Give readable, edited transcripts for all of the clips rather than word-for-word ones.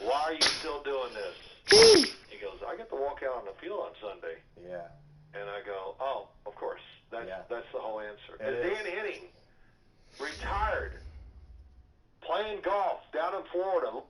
why are you still doing this? He goes, I get to walk out on the field on Sunday. Yeah. And I go, oh, of course. That's the whole answer. And Dan Henning, retired, playing golf down in Florida.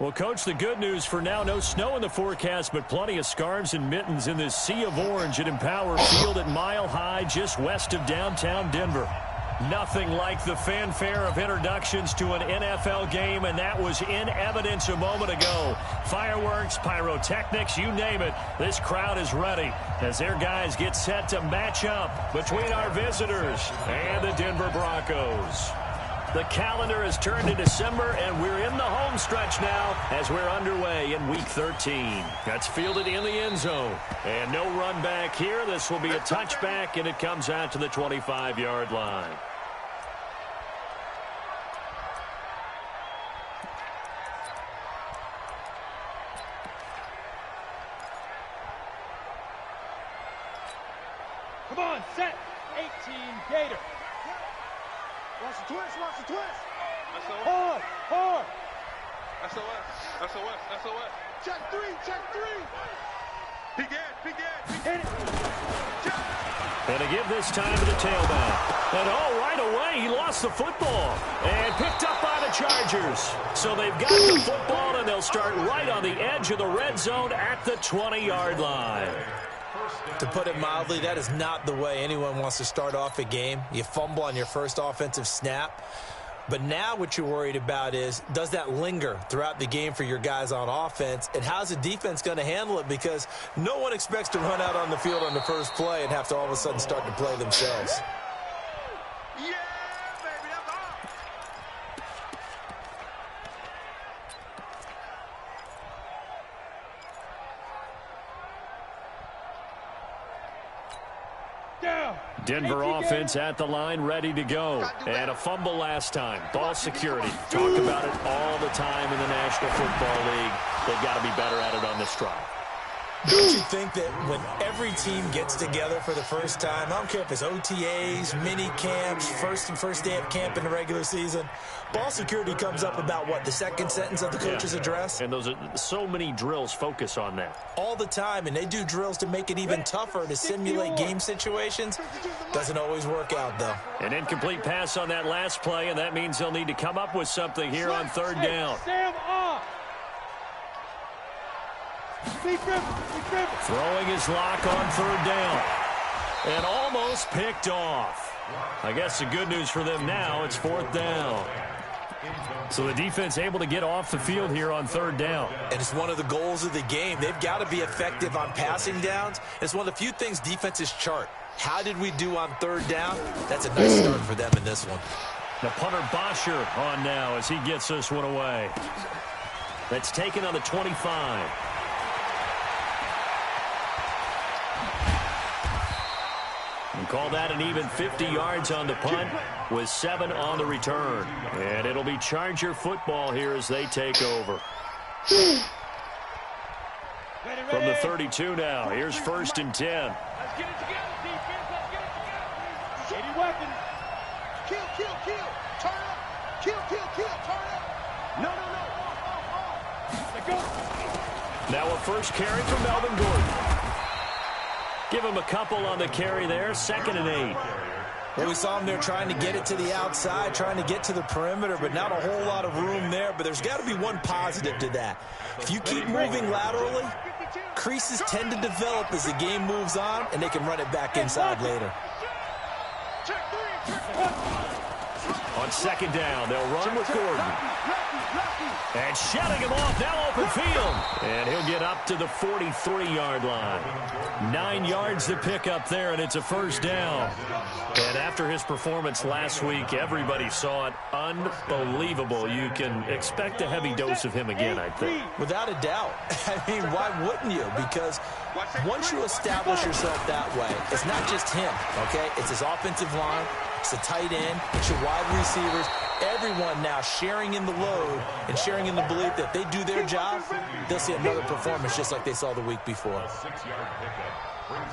Well, Coach, the good news for now, no snow in the forecast, but plenty of scarves and mittens in this sea of orange at Empower Field at Mile High, just west of downtown Denver. Nothing like the fanfare of introductions to an NFL game, and that was in evidence a moment ago. Fireworks, pyrotechnics, you name it. This crowd is ready as their guys get set to match up between our visitors and the Denver Broncos. The calendar has turned to December, and we're in the home stretch now as we're underway in Week 13. That's fielded in the end zone. And no run back here. This will be a touchback, and it comes out to the 25-yard line. Come on, set. 18, Gator. Watch the twist, watch the twist. Hard, hard. SOS. Check three. Peek in. Hit it. And to give this time to the tailback. And right away, he lost the football. And picked up by the Chargers. So they've got the football, and they'll start right on the edge of the red zone at the 20-yard line. To put it mildly, that is not the way anyone wants to start off a game. You fumble on your first offensive snap. But now what you're worried about is, does that linger throughout the game for your guys on offense? And how's the defense going to handle it? Because no one expects to run out on the field on the first play and have to all of a sudden start to play themselves. Denver offense at the line, ready to go. And a fumble last time. Ball security. Talk about it all the time in the National Football League. They've got to be better at it on this drive. Don't you think that when every team gets together for the first time, I don't care if it's OTAs, mini camps, first day of camp in the regular season, ball security comes up about what, the second sentence of the coach's address? And those are so many drills focus on that. All the time, and they do drills to make it even tougher to simulate game situations. Doesn't always work out, though. An incomplete pass on that last play, and that means they'll need to come up with something here on third down. Throwing his lock on third down. And almost picked off. I guess the good news for them now, it's fourth down. So the defense able to get off the field here on third down. And it's one of the goals of the game. They've got to be effective on passing downs. It's one of the few things defenses chart. How did we do on third down? That's a nice start for them in this one. The punter Bosher on now as he gets this one away. That's taken on the 25. And call that an even 50 yards on the punt with 7 on the return. And it'll be Charger football here as they take over. From the 32 now, here's 1st and 10. Let's get it together, defense. Let's get it together. Any weapon. Kill. Turn up. Kill. Turn up. No. Now a first carry from Melvin Gordon. Give him a couple on the carry there, 2nd and 8. Well, we saw him there trying to get it to the outside, trying to get to the perimeter, but not a whole lot of room there. But there's got to be one positive to that. If you keep moving laterally, creases tend to develop as the game moves on, and they can run it back inside later. On 2nd down, they'll run with Gordon. And shutting him off, now open field. And he'll get up to the 43-yard line. 9 yards to pick up there, and it's a 1st down. And after his performance last week, everybody saw it. Unbelievable. You can expect a heavy dose of him again, I think. Without a doubt. I mean, why wouldn't you? Because once you establish yourself that way, it's not just him, okay? It's his offensive line. It's a tight end. It's your wide receivers. Everyone now sharing in the load and sharing in the belief that they do their job, they'll see another performance just like they saw the week before.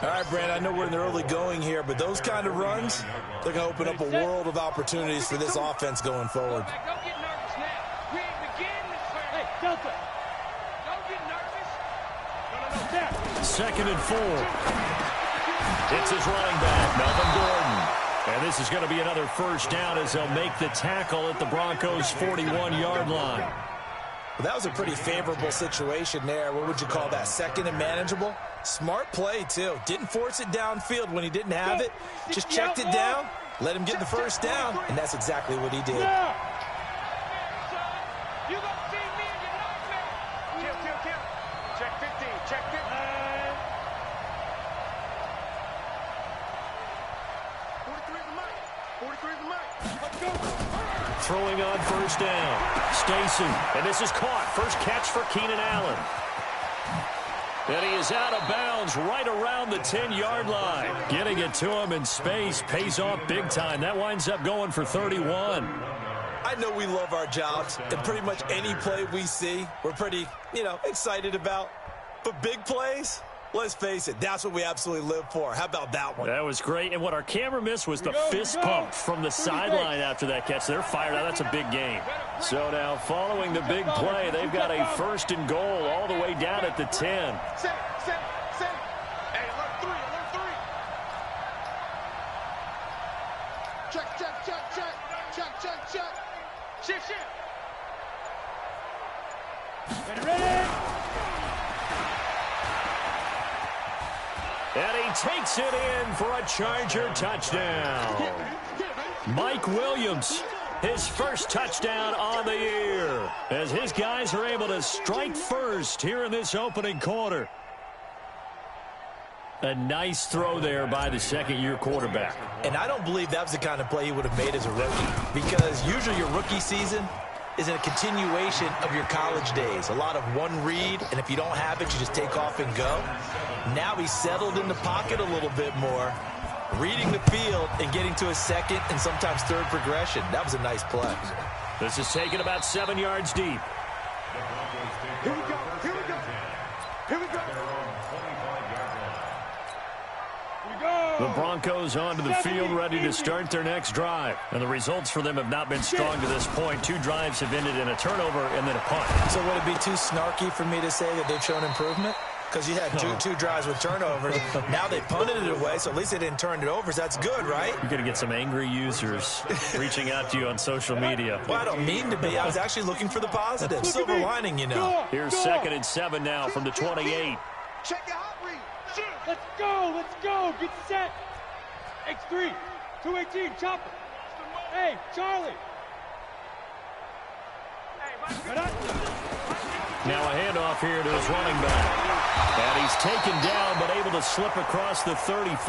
All right, Brand, I know we're in the early going here, but those kind of runs, they're going to open up a world of opportunities for this offense going forward. Don't get nervous now. We ain't beginning this first. Hey, Delta. Don't get nervous. No. 2nd and 4. It's his running back, Melvin Gordon. And this is going to be another 1st down as they'll make the tackle at the Broncos' 41-yard line. Well, that was a pretty favorable situation there. What would you call that? 2nd and manageable? Smart play, too. Didn't force it downfield when he didn't have it. Just checked it down, let him get the 1st down, and that's exactly what he did. You gonna see me in your nightmare. Kill. Check 15. Check 15. 43 is the mic. Let's go. Throwing on 1st down. Stacy, and this is caught. First catch for Keenan Allen. And he is out of bounds right around the 10-yard line. Getting it to him in space pays off big time. That winds up going for 31. I know we love our jobs, and pretty much any play we see, we're pretty, excited about. But big plays, let's face it, that's what we absolutely live for. How about that one? That was great. And what our camera missed was the fist pump from the sideline after that catch. They're fired out. That's a big game. So now following the big play, they've got a 1st and goal all the way down at the 10. Set. Hey, alert 3. Check. Shift. Ready. And he takes it in for a Charger touchdown. Mike Williams, his 1st touchdown on the year, as his guys are able to strike first here in this opening quarter. A nice throw there by the 2nd-year quarterback. And I don't believe that was the kind of play he would have made as a rookie, because usually your rookie season is a continuation of your college days. A lot of one read, and if you don't have it, you just take off and go. Now he's settled in the pocket a little bit more, reading the field and getting to a 2nd and sometimes 3rd progression. That was a nice play. This is taken about 7 yards deep. Here we go. The Broncos onto the field, ready to start their next drive. And the results for them have not been strong to this point. 2 drives have ended in a turnover and then a punt. So would it be too snarky for me to say that they've shown improvement? Because you had two drives with turnovers. Now they punted it away, so at least they didn't turn it over. So that's good, right? You're going to get some angry users reaching out to you on social media. Well, I don't mean to be. I was actually looking for the positive. Silver lining, Here's 2nd and 7 now from the 28. Check your hot read. Let's go. Get set. X3. 218. Chopper. Hey, Charlie. Now a handoff here to his running back. And he's taken down but able to slip across the 35.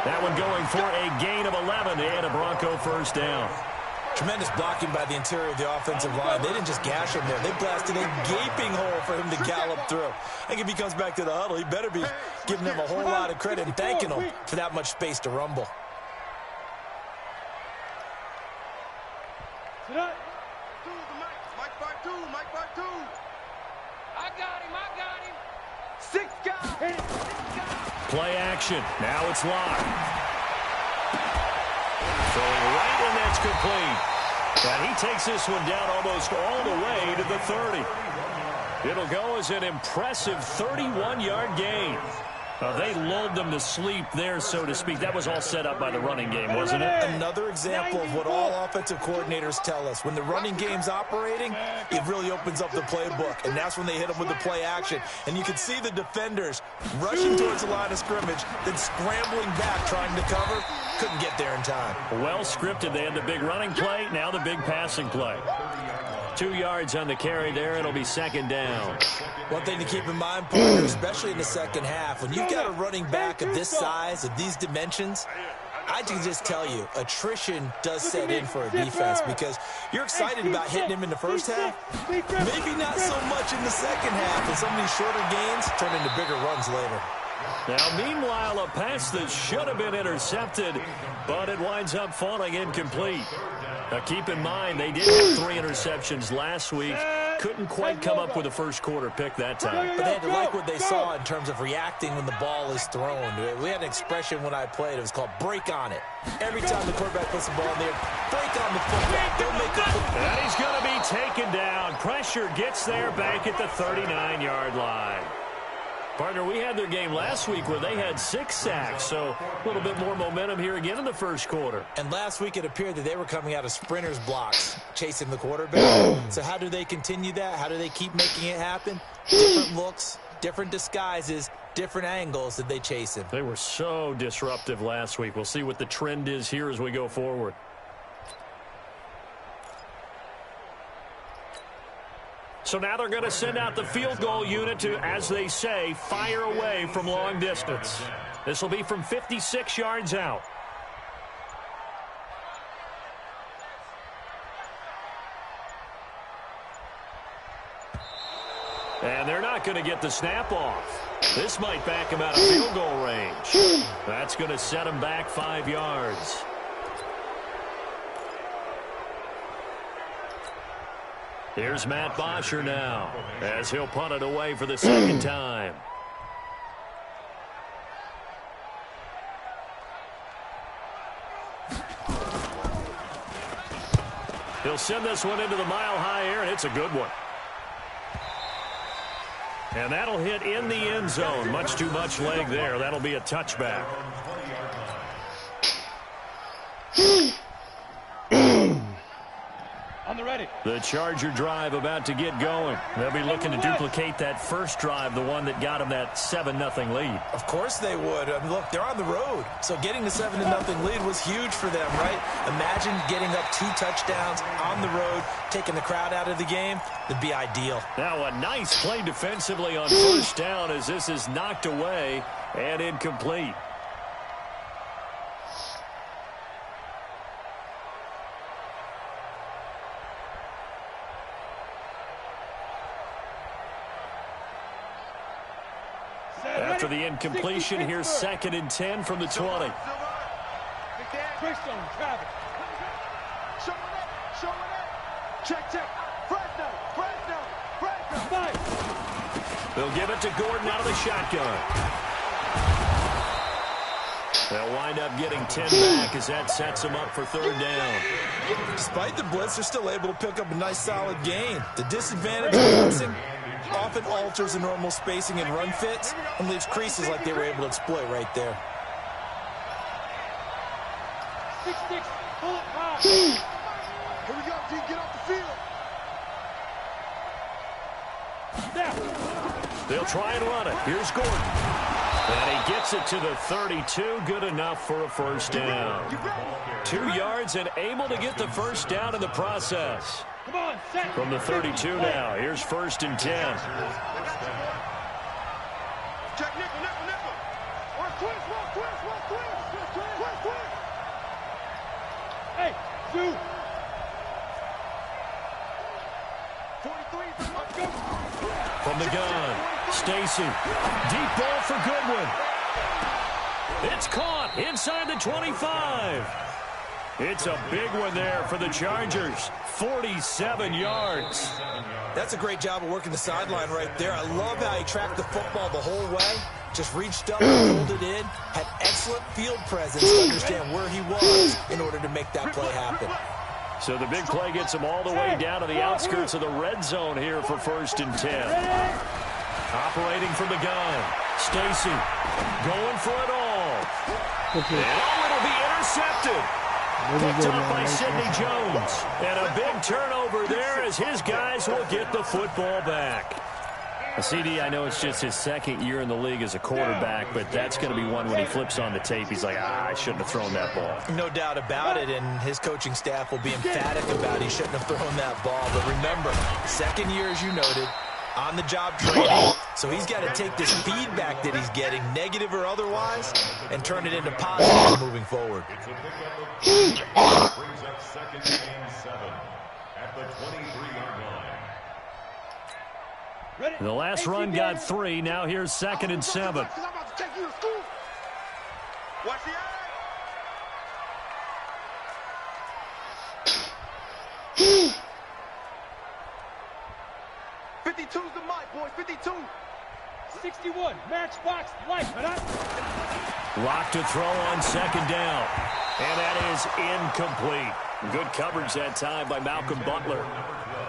That one going for a gain of 11 and a Bronco 1st down. Tremendous blocking by the interior of the offensive line. They didn't just gash him there. They blasted a gaping hole for him to gallop through. I think if he comes back to the huddle, he better be giving them a whole lot of credit and thanking them for that much space to rumble. Mike by two. I got him. 6 guys. Play action. Now it's locked. Throwing right, and that's complete. And he takes this one down almost all the way to the 30. It'll go as an impressive 31-yard gain. They lulled them to sleep there, so to speak. That was all set up by the running game, wasn't it? Another example of what all offensive coordinators tell us. When the running game's operating, it really opens up the playbook, and that's when they hit them with the play action. And you can see the defenders rushing towards the line of scrimmage, then scrambling back, trying to cover. Couldn't get there in time. Well scripted. They had the big running play, now the big passing play. 2 yards on the carry there. It'll be second down. One thing to keep in mind, partner, especially in the second half, when you've got a running back of this size, of these dimensions, I can just tell you, attrition does set in for a defense because you're excited about hitting him in the first half, maybe not so much in the second half, and some of these shorter gains turn into bigger runs later. Now, meanwhile, a pass that should have been intercepted, but it winds up falling incomplete. Now, keep in mind, they did have 3 interceptions last week. Couldn't quite come up with a first-quarter pick that time. But they had to like what they saw in terms of reacting when the ball is thrown. We had an expression when I played. It was called break on it. Every time the quarterback puts the ball in there, break on the football. Don't make a football. And he's going to be taken down. Pressure gets there back at the 39-yard line. Partner, we had their game last week where they had 6 sacks, so a little bit more momentum here again in the first quarter. And last week it appeared that they were coming out of sprinters blocks, chasing the quarterback. So how do they continue that? How do they keep making it happen? Different looks, different disguises, different angles that they chase him. They were so disruptive last week. We'll see what the trend is here as we go forward. So now they're going to send out the field goal unit to, as they say, fire away from long distance. This will be from 56 yards out. And they're not going to get the snap off. This might back him out of field goal range. That's going to set him back 5 yards. Here's Matt Bosher now, as he'll punt it away for the second time. He'll send this one into the mile-high air, and it's a good one. And that'll hit in the end zone. Much too much leg there. That'll be a touchback. On the ready. The Charger drive about to get going. They'll be looking to duplicate that first drive, the one that got them that 7-0 lead. Of course they would. I mean, look, they're on the road. So getting the 7-0 lead was huge for them, right? Imagine getting up 2 touchdowns on the road, taking the crowd out of the game. That'd be ideal. Now a nice play defensively on first down as this is knocked away and incomplete. After the incompletion, here's 2nd and 10 from the 20. They'll give it to Gordon out of the shotgun. They'll wind up getting 10 back as that sets them up for 3rd down. Despite the blitz, they're still able to pick up a nice solid gain. The disadvantage of blitzing often alters the normal spacing and run fits and leaves creases like they were able to exploit right there. 6-6, pull it high. Here we go, team, get off the field. Now. They'll try and run it. Here's Gordon. And he gets it to the 32. Good enough for a first down. 2 yards and able to get the first down in the process. Come on, set. From the 32 now. Here's 1st and 10. Check nickel. Work twist. Hey, Sue. 43, let's go. From the gun, Stacy. Deep ball for Goodwin. It's caught inside the 25. It's a big one there for the Chargers. 47 yards. That's a great job of working the sideline right there. I love how he tracked the football the whole way. Just reached up and pulled it in. Had excellent field presence to understand where he was in order to make that play happen. So the big play gets him all the way down to the outskirts of the red zone here for 1st and 10. Operating from the gun. Stacy going for it all. And it'll be intercepted. Picked up by Sidney Jones. And a big turnover there as his guys will get the football back. CD, I know it's just his second year in the league as a quarterback, but that's going to be one when he flips on the tape. He's like, I shouldn't have thrown that ball. No doubt about it, and his coaching staff will be emphatic about he shouldn't have thrown that ball. But remember, second year, as you noted, on-the-job training. So he's got to take this feedback that he's getting, negative or otherwise, and turn it into positive moving forward. Brings up second and 7 at the 23-yard line. The last run got 3. Now here's 2nd and 7. I'm about to take you to school. Watch the eye. 52's the mic, boys. 52. 61. Matchbox life. Lock to throw on 2nd down. And that is incomplete. Good coverage that time by Malcolm Butler.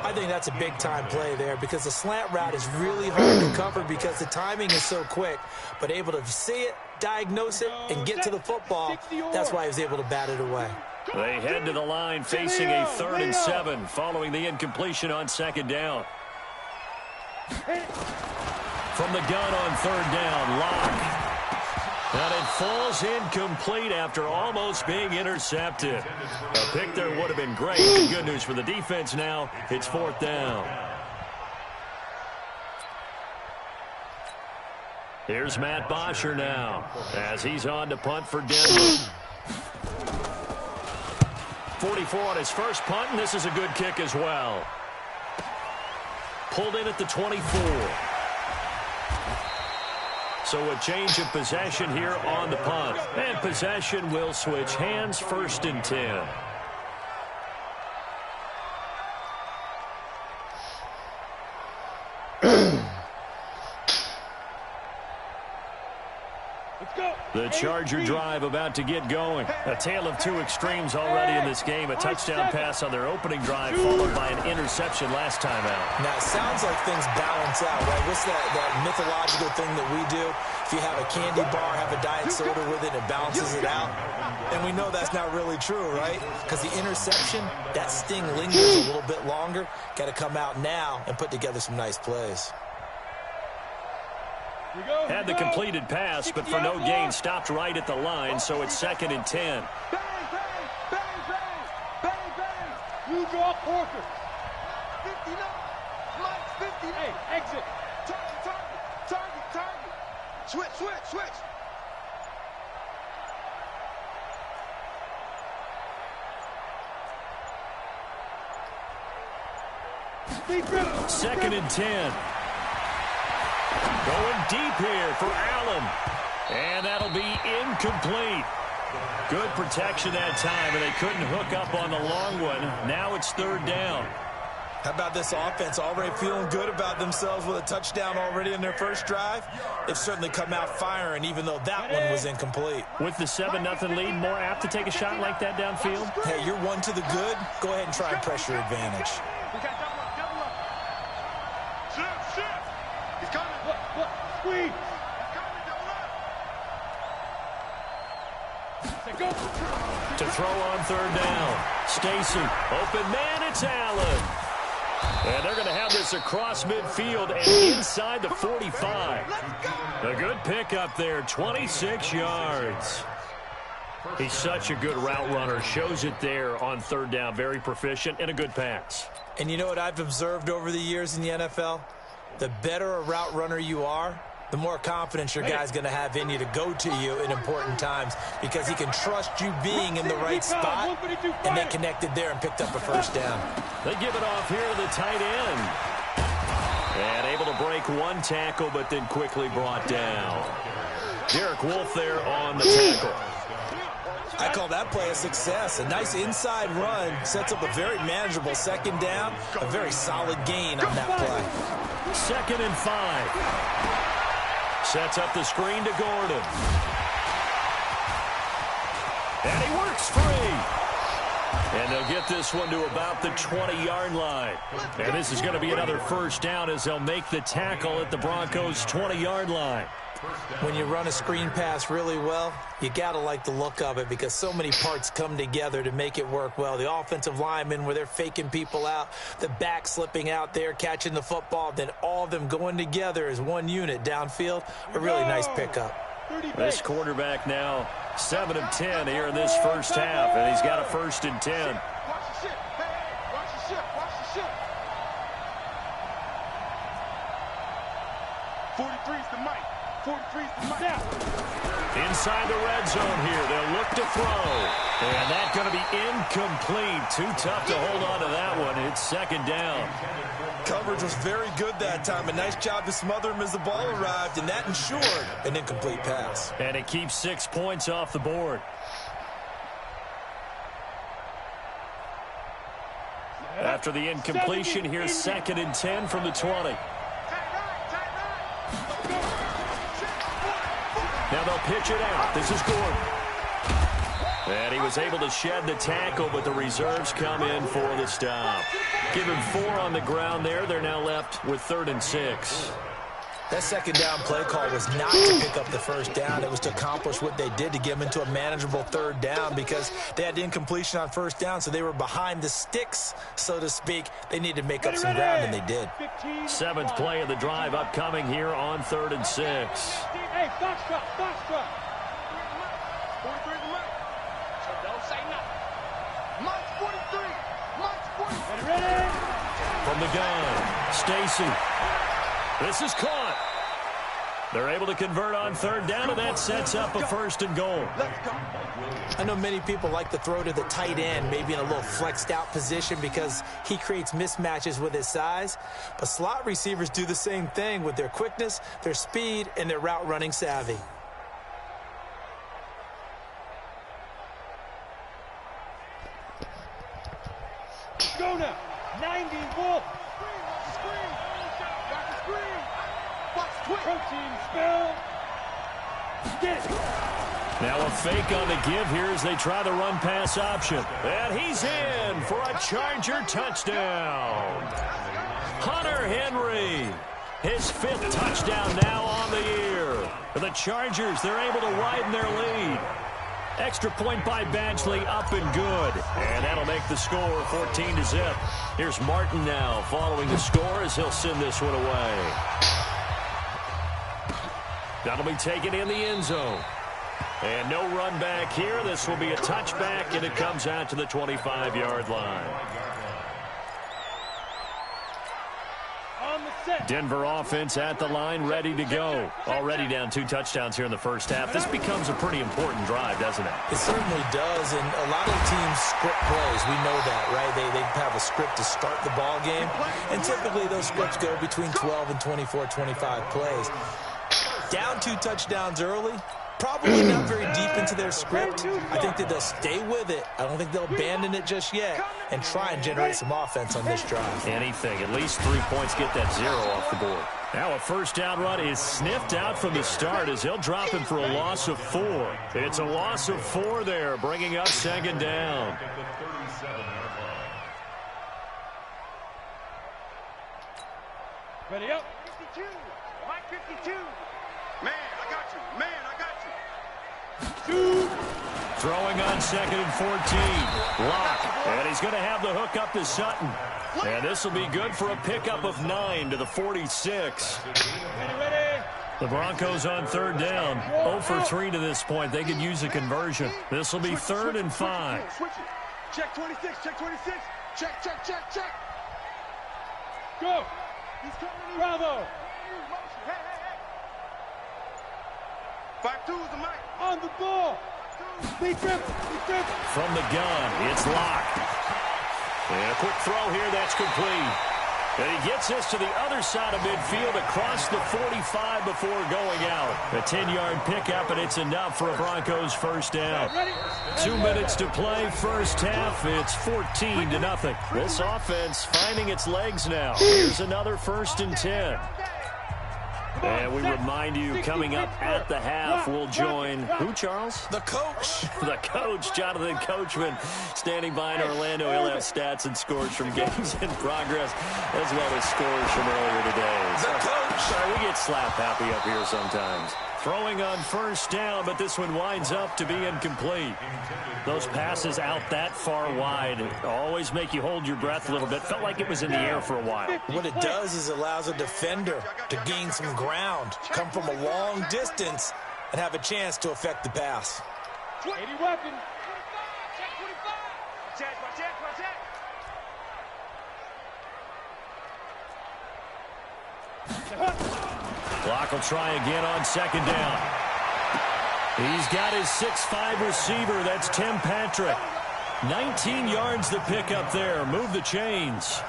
I think that's a big-time play there because the slant route is really hard to cover because the timing is so quick. But able to see it, diagnose it, and get to the football, that's why he was able to bat it away. They head to the line facing a 3rd and 7 following the incompletion on 2nd down. From the gun on 3rd down, Locke. And it falls incomplete after almost being intercepted. A pick there would have been great. The good news for the defense now, it's 4th down. Here's Matt Bosher now as he's on to punt for Denver. 44 on his first punt, and this is a good kick as well. Pulled in at the 24. So a change of possession here on the punt. And possession will switch hands, 1st and 10. The Charger drive about to get going. A tale of 2 extremes already in this game. A touchdown pass on their opening drive followed by an interception last time out. Now, it sounds like things balance out, right? What's that mythological thing that we do? If you have a candy bar, have a diet soda with it, it balances it out. And we know that's not really true, right? Because the interception, that sting lingers a little bit longer. Got to come out now and put together some nice plays. Had the completed pass, but for no gain, stopped right at the line, so it's 2nd and 10. Bang, bang, bang, bang, bang, bang. You draw Porter. 59. Mike, 50. Hey, exit. Target. Switch. Second and 10. Going deep here for Allen. And that'll be incomplete. Good protection that time, and they couldn't hook up on the long one. Now it's 3rd down. How about this offense already feeling good about themselves with a touchdown already in their first drive? They've certainly come out firing, even though that one was incomplete. With the 7-0 lead, more apt to take a shot like that downfield? Hey, you're 1 to the good. Go ahead and try and press your advantage. He's coming. Look. Squeeze. To throw on 3rd down. Stacy, open man, it's Allen. And they're going to have this across midfield and inside the 45. A good pickup there, 26 yards. He's such a good route runner. Shows it there on 3rd down. Very proficient and a good pass. And you know what I've observed over the years in the NFL? The better a route runner you are, the more confidence your guy's going to have in you to go to you in important times because he can trust you being in the right spot, and they connected there and picked up a 1st down. They give it off here to the tight end. And able to break 1 tackle, but then quickly brought down. Derek Wolfe there on the tackle. I call that play a success. A nice inside run sets up a very manageable 2nd down, a very solid gain on that play. 2nd and 5. Sets up the screen to Gordon. And he works free. And they'll get this one to about the 20-yard line. And this is going to be another 1st down as they'll make the tackle at the Broncos' 20-yard line. When you run a screen pass really well, you got to like the look of it because so many parts come together to make it work well. The offensive linemen where they're faking people out, the back slipping out there, catching the football, then all of them going together as one unit downfield. A really nice pickup. This quarterback now 7 of 10 here in this first half, and he's got a 1st and 10. Inside the red zone here. They'll look to throw. And that's going to be incomplete. Too tough to hold on to that one. It's 2nd down. Coverage was very good that time. A nice job to smother him as the ball arrived, and that ensured an incomplete pass. And it keeps 6 points off the board. After the incompletion, here's 2nd and 10 from the 20. Now they'll pitch it out. This is Gordon. And he was able to shed the tackle, but the reserves come in for the stop. Give him 4 on the ground there. They're now left with 3rd and 6. That 2nd down play call was not to pick up the 1st down. It was to accomplish what they did to get them into a manageable 3rd down because they had incompletion on 1st down, so they were behind the sticks, so to speak. They needed to make up some ground, and they did. 7th play of the drive upcoming here on 3rd and 6. Hey, box drop. Don't say nothing. March 43. Ready? From the gun, Stacy. This is caught. They're able to convert on 3rd down, and that sets up a 1st and goal. I know many people like to throw to the tight end, maybe in a little flexed out position because he creates mismatches with his size. But slot receivers do the same thing with their quickness, their speed, and their route running savvy. Go now. 90 Wolf. Protein spill. Get it. Now a fake on the give here as they try the run-pass option. And he's in for a Charger touchdown. Hunter Henry, his 5th touchdown now on the year. For the Chargers, they're able to widen their lead. Extra point by Badgley, up and good. And that'll make the score 14-0. Here's Martin now following the score as he'll send this one away. That'll be taken in the end zone. And no run back here. This will be a touchback, and it comes out to the 25-yard line. Denver offense at the line, ready to go. Already down 2 touchdowns here in the first half. This becomes a pretty important drive, doesn't it? It certainly does, and a lot of teams script plays. We know that, right? They have a script to start the ball game, and typically those scripts go between 12 and 24, 25 plays. Down 2 touchdowns early, probably not very deep into their script. I think that they'll stay with it. I don't think they'll abandon it just yet and try and generate some offense on this drive. Anything. At least 3 points get that 0 off the board. Now a 1st down run is sniffed out from the start as he'll drop him for a loss of 4. It's a loss of 4 there, bringing up 2nd down. Ready up. 52. Mike 52. Man, I got you. Throwing on 2nd and 14. Lock. And he's going to have the hook up to Sutton. And this will be good for a pickup of 9 to the 46. Ready. The Broncos on 3rd down. 0 for 3 to this point. They could use a conversion. This will be 3rd and 5. Switch it. Check 26. Check 26. Check. Go. He's coming. Bravo. 5-2 is the mic. On the ball. Lead dribble. From the gun, it's locked. And a quick throw here, that's complete. And he gets this to the other side of midfield across the 45 before going out. A 10-yard pickup, and it's enough for a Broncos 1st down. 2 minutes to play, first half. It's 14-0. This offense finding its legs now. Here's another 1st and 10. And we remind you, coming up at the half, we'll join who, Charles? The coach. The coach, Jonathan Coachman, standing by in Orlando. He'll have stats and scores from games in progress, as well as scores from earlier today. The coach. Sorry, we get slap happy up here sometimes. Throwing on first down, but this one winds up to be incomplete. Those passes out that far wide always make you hold your breath a little bit. Felt like it was in the air for a while. What it does is allows a defender to gain some ground, come from a long distance, and have a chance to affect the pass. 80 weapon. 25. Check. Clock will try again on second down. He's got his 6'5" receiver. That's Tim Patrick. 19 yards to pick up there. Move the chains.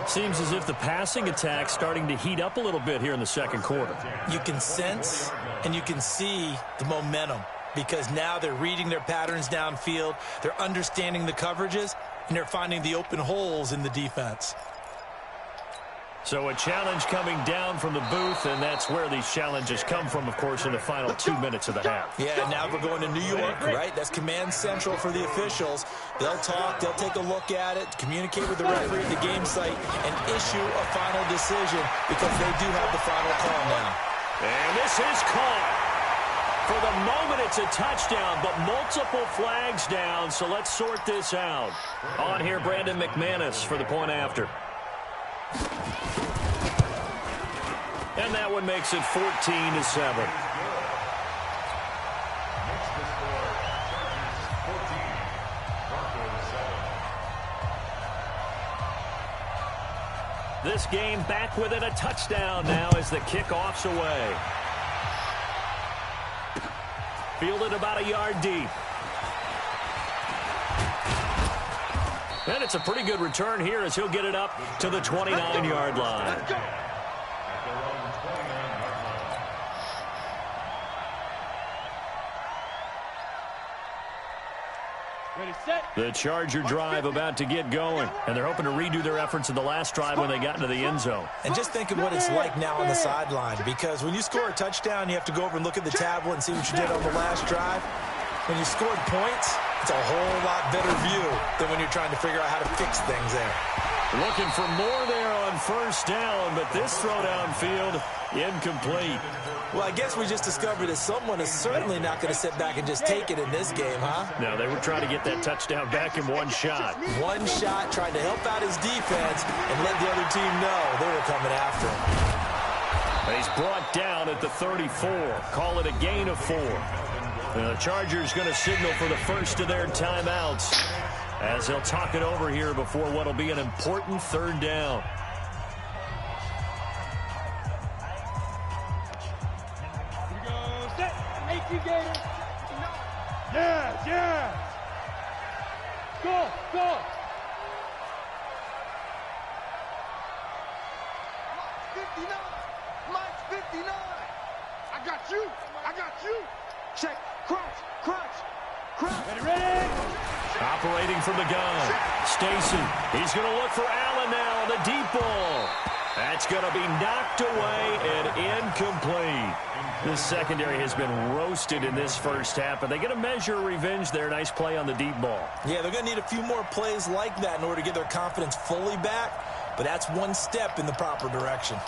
Seems as if the passing attack's starting to heat up a little bit here in the second quarter. You can sense and you can see the momentum because now they're reading their patterns downfield, they're understanding the coverages, and they're finding the open holes in the defense. So a challenge coming down from the booth, and that's where these challenges come from, of course, in the final 2 minutes of the half. Yeah, now we're going to New York, right? That's command central for the officials. They'll talk, they'll take a look at it, communicate with the referee at the game site, and issue a final decision because they do have the final call now. And this is caught. For the moment, it's a touchdown, but multiple flags down, so let's sort this out. On here, Brandon McManus for the point after. And that one makes it 14-7. This game back within a touchdown now as the kickoff's away. Fielded about a yard deep. And it's a pretty good return here as he'll get it up to the 29-yard line. The Charger drive about to get going, and they're hoping to redo their efforts in the last drive when they got into the end zone. And just think of what it's like now on the sideline, because when you score a touchdown, you have to go over and look at the tablet and see what you did on the last drive. When you scored points, it's a whole lot better view than when you're trying to figure out how to fix things there. Looking for more there on first down, but this throw downfield, incomplete. Well, I guess we just discovered that someone is certainly not going to sit back and just take it in this game, huh? No, they were trying to get that touchdown back in one shot. One shot, trying to help out his defense and let the other team know they were coming after him. He's brought down at the 34. Call it a gain of 4. The Chargers going to signal for the first of their timeouts as they'll talk it over here before what will be an important third down. Yeah. Go. Mike's 59. I got you. Check. Crunch. Ready. Operating from the gun. Stacy. He's going to look for Allen now on the deep ball. That's going to be knocked away and incomplete. This secondary has been roasted in this first half, but they get a measure of revenge there. Nice play on the deep ball. Yeah, they're going to need a few more plays like that in order to get their confidence fully back, but that's one step in the proper direction.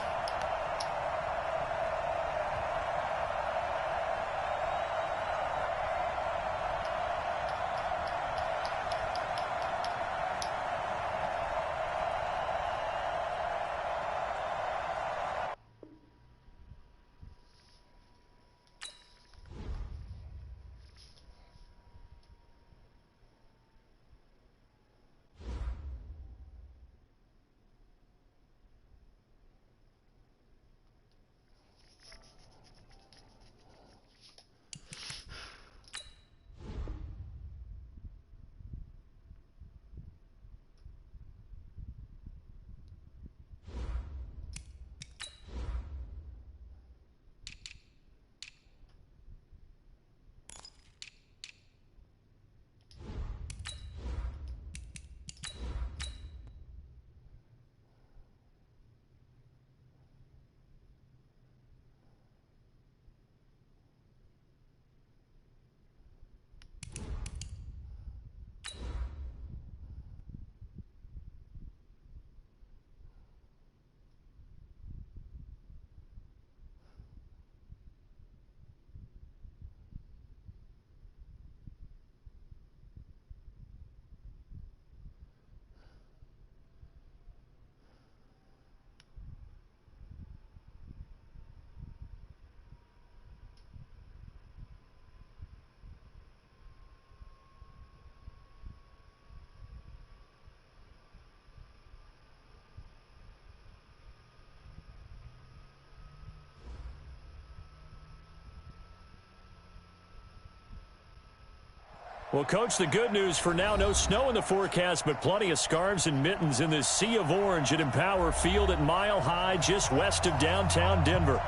Well, Coach, the good news for now, no snow in the forecast, but plenty of scarves and mittens in this sea of orange at Empower Field at Mile High, just west of downtown Denver.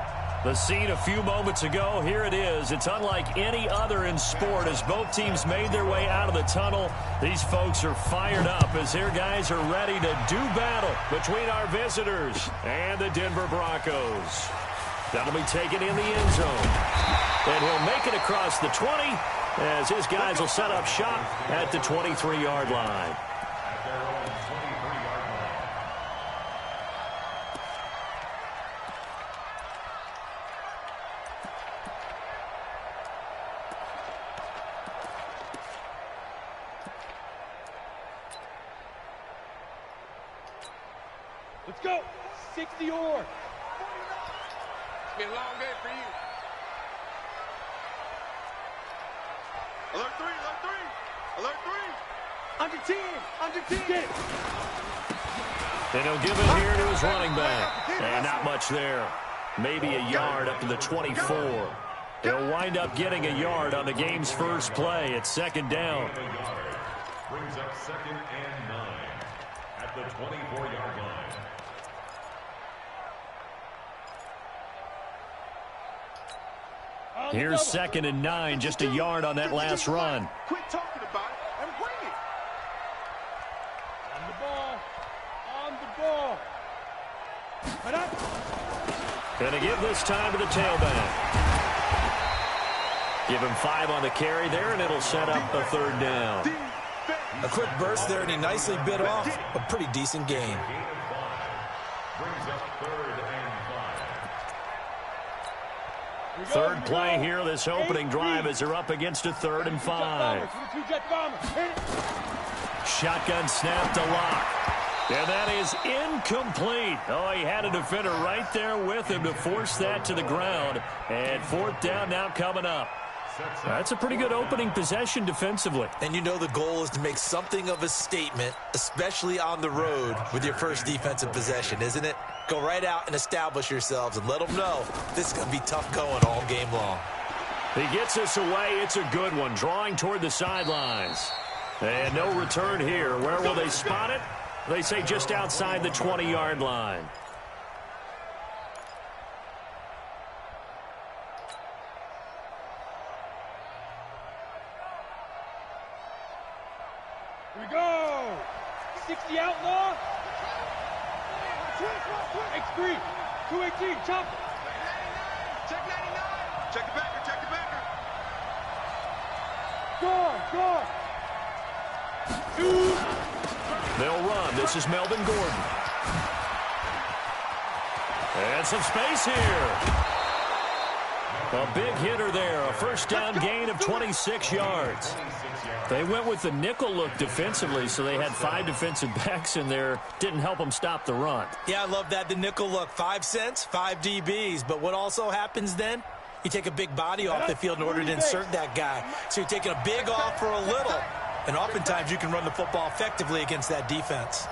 The scene a few moments ago, here it is. It's unlike any other in sport as both teams made their way out of the tunnel. These folks are fired up as their guys are ready to do battle between our visitors and the Denver Broncos. That'll be taken in the end zone. And he'll make it across the 20 as his guys will set up shop at the 23-yard line. Let's go. 60 or. It's been a long day for you. Alert 3, alert 3, alert 3. Under 10, under 10. Get it. And he'll give it here to his running back. And not much there. Maybe a yard up to the 24. He'll wind up getting a yard on the game's first play at second down. Brings up 2nd and 9 at the 24-yard line. Here's 2nd and 9, just a yard on that last run. Quit talking about it and bring it. On the ball. On the ball. Going to give this time to the tailback. Give him 5 on the carry there, and it'll set up a 3rd down. A quick burst there, and he nicely bit off a pretty decent gain. Brings up 3rd and 5. Third play here, this opening drive, as they're up against a 3rd and 5. Shotgun snap to Locke. And that is incomplete. Oh, he had a defender right there with him to force that to the ground. And 4th down now coming up. That's a pretty good opening possession defensively. And you know the goal is to make something of a statement, especially on the road with your first defensive possession, isn't it? Go right out and establish yourselves and let them know this is going to be tough going all game long. He gets us away. It's a good one, drawing toward the sidelines. And no return here. Where will they spot it? They say just outside the 20-yard line. Here we go. 60 outlaw. X3. 218. Chop. Check 99. Check the backer. Check the backer. Guard. They'll run. This is Melvin Gordon. And some space here. A big hitter there. A first down gain of 26 yards. They went with the nickel look defensively, so they had 5 defensive backs in there. Didn't help them stop the run. Yeah, I love that, the nickel look. 5 cents, 5 DBs. But what also happens then? You take a big body off the field in order to insert that guy. So you're taking a big off for a little. And oftentimes you can run the football effectively against that defense.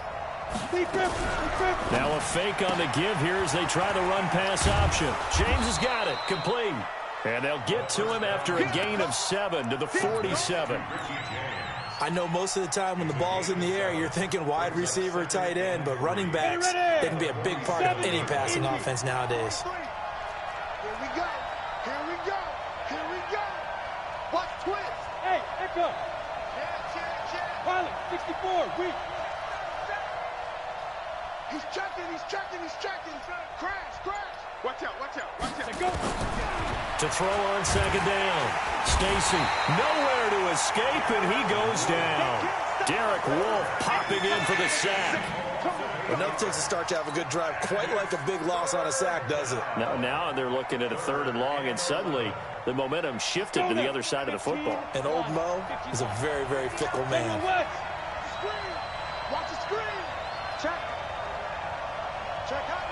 Now a fake on the give here as they try the run-pass option. James has got it. Complete. And they'll get to him after a gain of 7 to the 47. I know most of the time when the ball's in the air, you're thinking wide receiver, tight end, but running backs, they can be a big part of any passing offense nowadays. Here we go. Watch twist. Hey, echo. Pilot, 64, weak. He's checking. Crash. Watch out. Go. To throw on second down. Stacy nowhere to escape, and he goes down. Derek Wolfe popping in for the sack. Enough takes a start to have a good drive. Quite like a big loss on a sack, does it? Now they're looking at a 3rd and long, and suddenly the momentum shifted to the other side of the football. And old Mo is a very, very fickle man. Watch the screen. Check hot.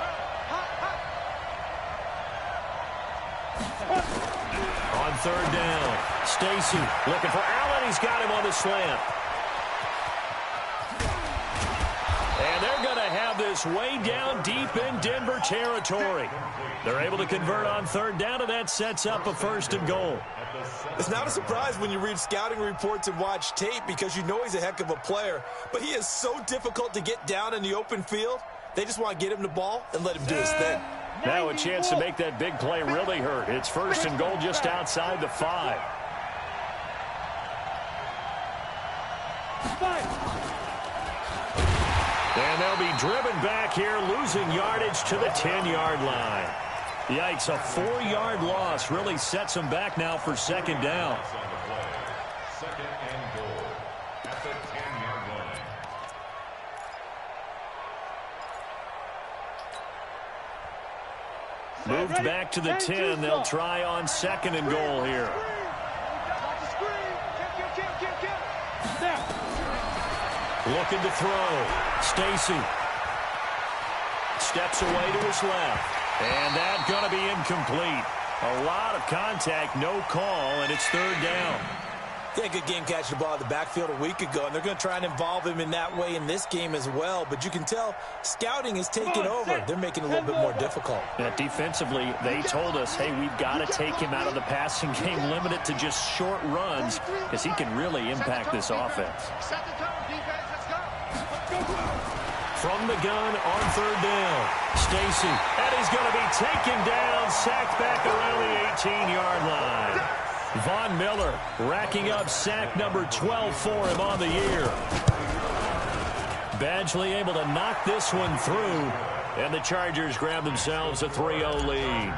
On 3rd down, Stacy looking for Allen. He's got him on the slant. And they're going to have this this way down deep in Denver territory. They're able to convert on third down, and that sets up a 1st and goal. It's not a surprise when you read scouting reports and watch tape because you know he's a heck of a player. But he is so difficult to get down in the open field. They just want to get him the ball and let him do his thing. Now a chance to make that big play really hurt. It's 1st and goal just outside the 5. And they'll be driven back here, losing yardage to the 10-yard line. Yikes, a 4-yard loss really sets them back now for 2nd down. 2nd and goal at the 10-yard line. Moved back to the 10. They'll try on 2nd and goal here. Looking to throw. Stacy steps away to his left. And that's going to be incomplete. A lot of contact, no call, and it's 3rd down. Yeah, good game catching the ball in the backfield a week ago, and they're going to try and involve him in that way in this game as well. But you can tell scouting is taking over. They're making it a little bit more difficult. Yeah, defensively, they told us, hey, we've got to take him out of the passing game, limit it to just short runs, because he can really impact this offense. From the gun on 3rd down, Stacy, and he's going to be taken down, sacked back around the 18-yard line. Von Miller racking up sack number 12 for him on the year. Badgley able to knock this one through, and the Chargers grab themselves a 3-0 lead.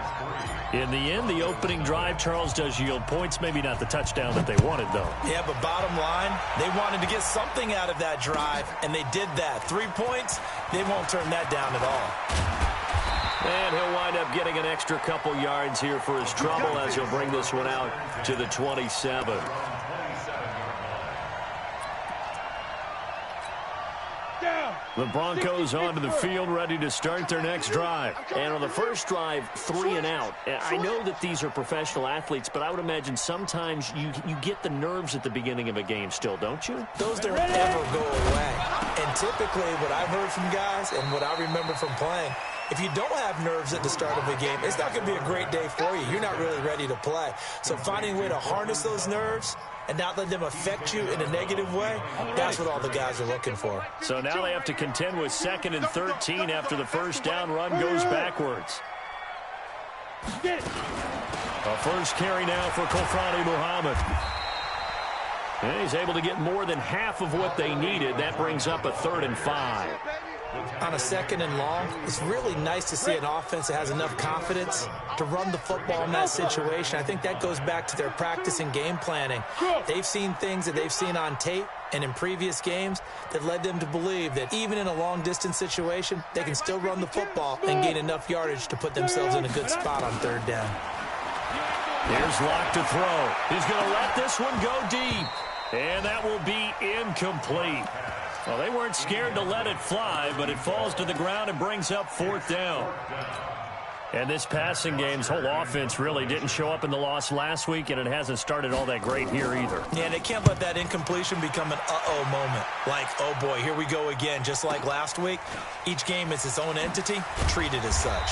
In the end, the opening drive, Charles, does yield points. Maybe not the touchdown that they wanted, though. Yeah, but bottom line, they wanted to get something out of that drive, and they did that. 3 points, they won't turn that down at all. And he'll wind up getting an extra couple yards here for his trouble as he'll bring this one out to the 27. The Broncos onto the field, ready to start their next drive. And on the first drive, 3 and out. I know that these are professional athletes, but I would imagine sometimes you get the nerves at the beginning of a game still, don't you? Those don't ever go away. And typically what I've heard from guys and what I remember from playing, if you don't have nerves at the start of a game, it's not going to be a great day for you. You're not really ready to play. So finding a way to harness those nerves and not let them affect you in a negative way, that's what all the guys are looking for. So now they have to contend with 2nd and 13 after the first down run goes backwards. A first carry now for Kofrani Muhammad. And he's able to get more than half of what they needed. That brings up a 3rd and 5. On a 2nd and long, it's really nice to see an offense that has enough confidence to run the football in that situation. I think that goes back to their practice and game planning. They've seen things that they've seen on tape and in previous games that led them to believe that even in a long-distance situation, they can still run the football and gain enough yardage to put themselves in a good spot on 3rd down. Here's Locke to throw. He's going to let this one go deep. And that will be incomplete. Well, they weren't scared to let it fly, but it falls to the ground and brings up 4th down. And this passing game's whole offense really didn't show up in the loss last week, and it hasn't started all that great here either. Yeah, they can't let that incompletion become an uh-oh moment. Like, oh boy, here we go again. Just like last week, each game is its own entity, treated as such.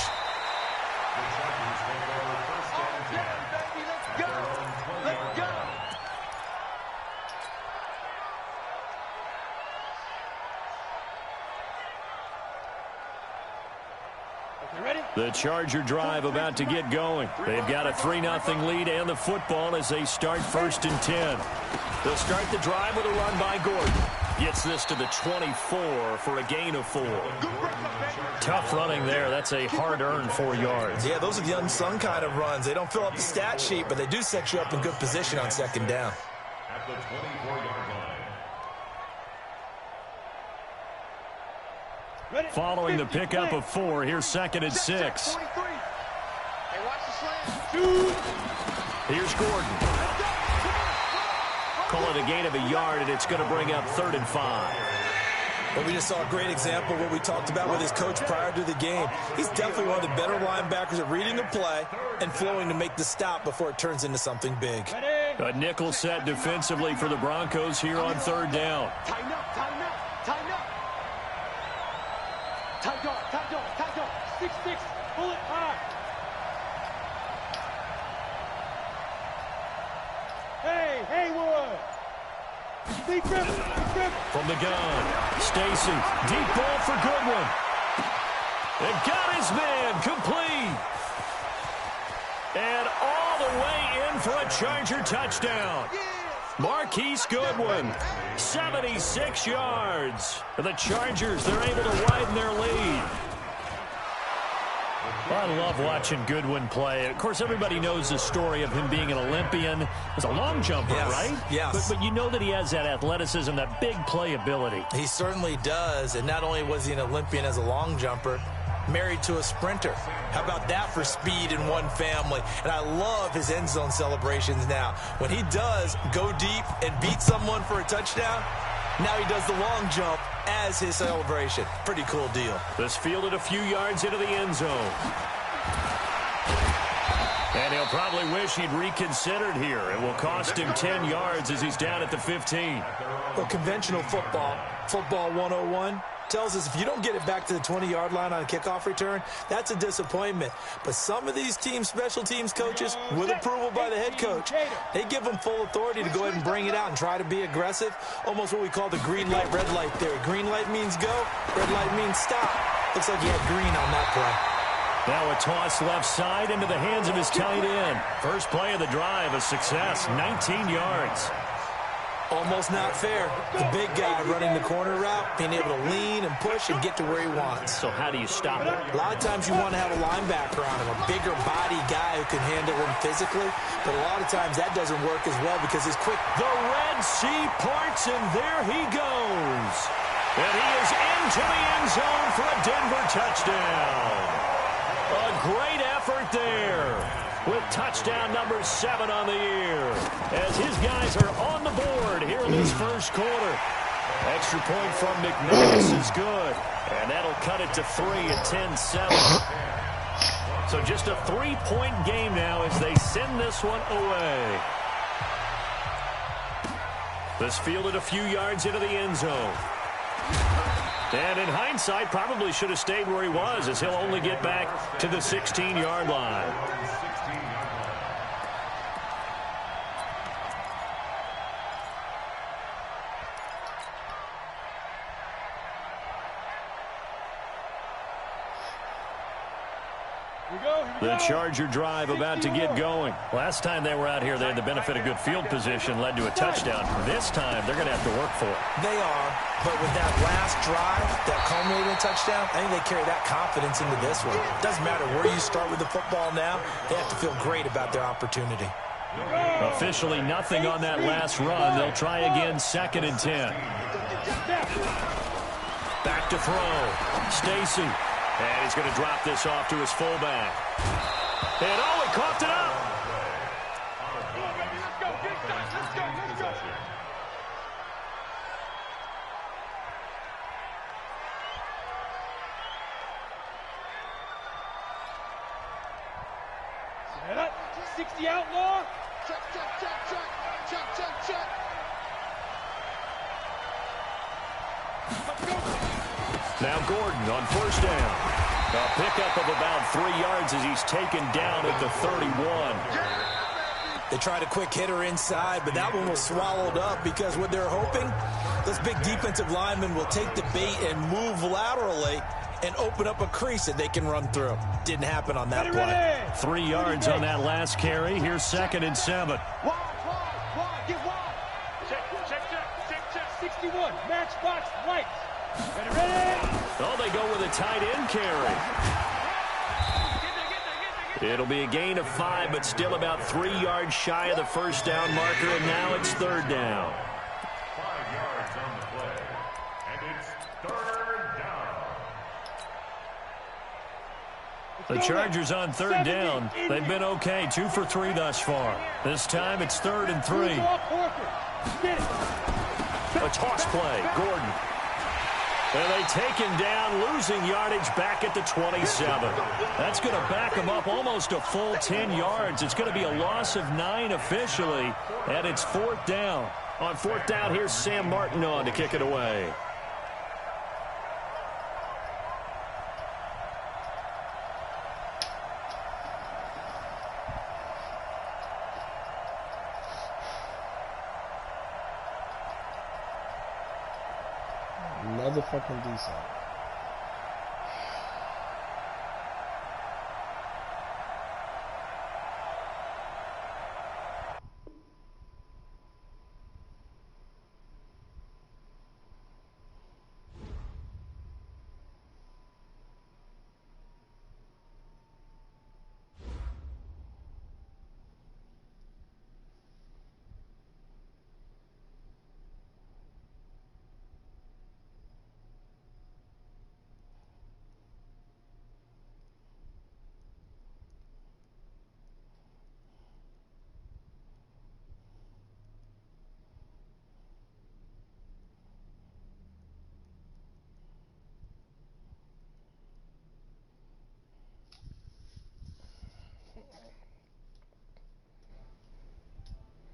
The Charger drive about to get going. They've got a 3-0 lead and the football as they start 1st and 10. They'll start the drive with a run by Gordon. Gets this to the 24 for a gain of 4. Tough running there. That's a hard-earned 4 yards. Yeah, those are the unsung kind of runs. They don't fill up the stat sheet, but they do set you up in good position on 2nd down. At the 24-yard line. Following the pickup of 4, here's 2nd and 6. Here's Gordon. Call it a gain of a yard, and it's going to bring up 3rd and 5. Well, we just saw a great example of what we talked about with his coach prior to the game. He's definitely one of the better linebackers at reading the play and flowing to make the stop before it turns into something big. A nickel set defensively for the Broncos here on 3rd down. Tight dog, tight dog, tight dog. 6'6", bullet high. Hey, Haywood. Big Griffin, Big Griffin. From the gun, Stacy, deep ball for Goodwin. And got his man complete. And all the way in for a Charger touchdown. Marquise Goodwin, 76 yards. The Chargers, they're able to widen their lead. I love watching Goodwin play. Of course, everybody knows the story of him being an Olympian. He's a long jumper, right? Yes. But you know that he has that athleticism, that big playability. He certainly does. And not only was he an Olympian as a long jumper, married to a sprinter. How about that for speed in one family? And I love his end zone celebrations now. When he does go deep and beat someone for a touchdown, now he does the long jump as his celebration. Pretty cool deal. This fielded a few yards into the end zone. And he'll probably wish he'd reconsidered here. It will cost him 10 yards as he's down at the 15. Well, conventional football 101, tells us if you don't get it back to the 20-yard line on a kickoff return, that's a disappointment. But some of these team special teams coaches, with approval by the head coach, they give them full authority to go ahead and bring it out and try to be aggressive. Almost what we call the green light, red light theory. Green light means go, red light means stop. Looks like he had green on that play. Now a toss left side into the hands of his tight end. First play of the drive, a success, 19 yards. Almost not fair. The big guy running the corner route, being able to lean and push and get to where he wants. So how do you stop it? A lot of times you want to have a linebacker on him, a bigger body guy who can handle him physically. But a lot of times that doesn't work as well because he's quick. The Red Sea parts, and there he goes. And he is into the end zone for a Denver touchdown. A great effort there, with touchdown number 7 on the year, as his guys are on the board here in this first quarter. Extra point from McManus is good, and that'll cut it to 3 at 10-7. So just a 3-point game now as they send this one away. This fielded a few yards into the end zone. And in hindsight, probably should have stayed where he was, as he'll only get back to the 16-yard line. The Charger drive about to get going. Last time they were out here, they had the benefit of good field position, led to a touchdown. This time, they're going to have to work for it. They are, but with that last drive, that culminating touchdown, I think they carry that confidence into this one. It doesn't matter where you start with the football now. They have to feel great about their opportunity. Officially nothing on that last run. They'll try again, 2nd and 10. Back to throw. Stacy. And he's going to drop this off to his fullback. And oh, he coughed it up. Let's go, get it done. Let's go. Set up. 60 outlaw. Check. Now Gordon on first down. A pickup of about 3 yards as he's taken down at the 31. They tried a quick hitter inside, but that one was swallowed up because what they're hoping, those big defensive linemen will take the bait and move laterally and open up a crease that they can run through. Didn't happen on that play. 3 yards on that last carry. Here's 2nd and 7. Wide, get wide. Check. 61, matchbox, right. Ready. Oh, they go with a tight end carry. It'll be a gain of 5, but still about 3 yards shy of the first down marker, and now it's 3rd down. 5 yards on the play, and it's 3rd down. The Chargers on 3rd down. They've been okay, 2 for 3 thus far. This time it's 3rd and 3. A toss play, Gordon. And they take him down, losing yardage back at the 27. That's going to back him up almost a full 10 yards. It's going to be a loss of 9 officially, and it's 4th down. On 4th down, here's Sam Martin on to kick it away. the fucking decent.